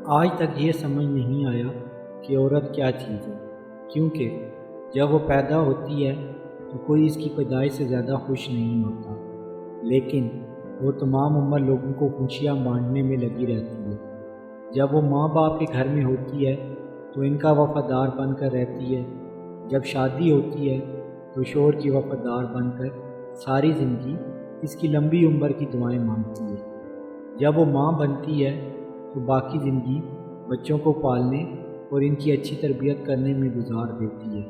آج تک یہ سمجھ نہیں آیا کہ عورت کیا چیز ہے، کیونکہ جب وہ پیدا ہوتی ہے تو کوئی اس کی پیدائش سے زیادہ خوش نہیں ہوتا، لیکن وہ تمام عمر لوگوں کو خوشیاں بانٹنے میں لگی رہتی ہے۔ جب وہ ماں باپ کے گھر میں ہوتی ہے تو ان کا وفادار بن کر رہتی ہے، جب شادی ہوتی ہے تو شوہر کی وفادار بن کر ساری زندگی اس کی لمبی عمر کی دعائیں مانگتی ہے۔ جب وہ ماں بنتی ہے تو باقی زندگی بچوں کو پالنے اور ان کی اچھی تربیت کرنے میں گزار دیتی ہے۔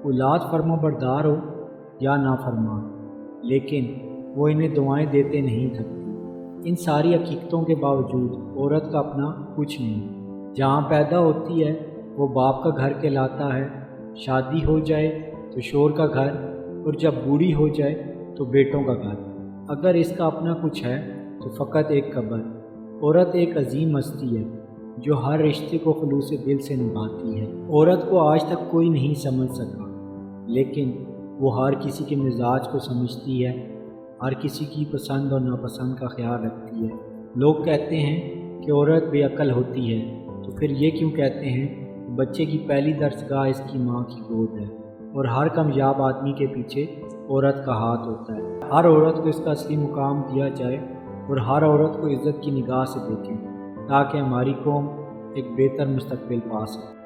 اولاد فرما بردار ہو یا نافرمان، لیکن وہ انہیں دعائیں دیتے نہیں تھکتی۔ ان ساری حقیقتوں کے باوجود عورت کا اپنا کچھ نہیں۔ جہاں پیدا ہوتی ہے وہ باپ کا گھر کہلاتا ہے، شادی ہو جائے تو شوہر کا گھر، اور جب بوڑھی ہو جائے تو بیٹوں کا گھر۔ اگر اس کا اپنا کچھ ہے تو فقط ایک قبر۔ عورت ایک عظیم ہستی ہے جو ہر رشتے کو خلوص دل سے نبھاتی ہے۔ عورت کو آج تک کوئی نہیں سمجھ سکا، لیکن وہ ہر کسی کے مزاج کو سمجھتی ہے، ہر کسی کی پسند اور ناپسند کا خیال رکھتی ہے۔ لوگ کہتے ہیں کہ عورت بے عقل ہوتی ہے، تو پھر یہ کیوں کہتے ہیں کہ بچے کی پہلی درسگاہ اس کی ماں کی گود ہے، اور ہر کامیاب آدمی کے پیچھے عورت کا ہاتھ ہوتا ہے۔ ہر عورت کو اس کا اصلی مقام دیا جائے اور ہر عورت کو عزت کی نگاہ سے دیکھیں، تاکہ ہماری قوم ایک بہتر مستقبل پا سکے۔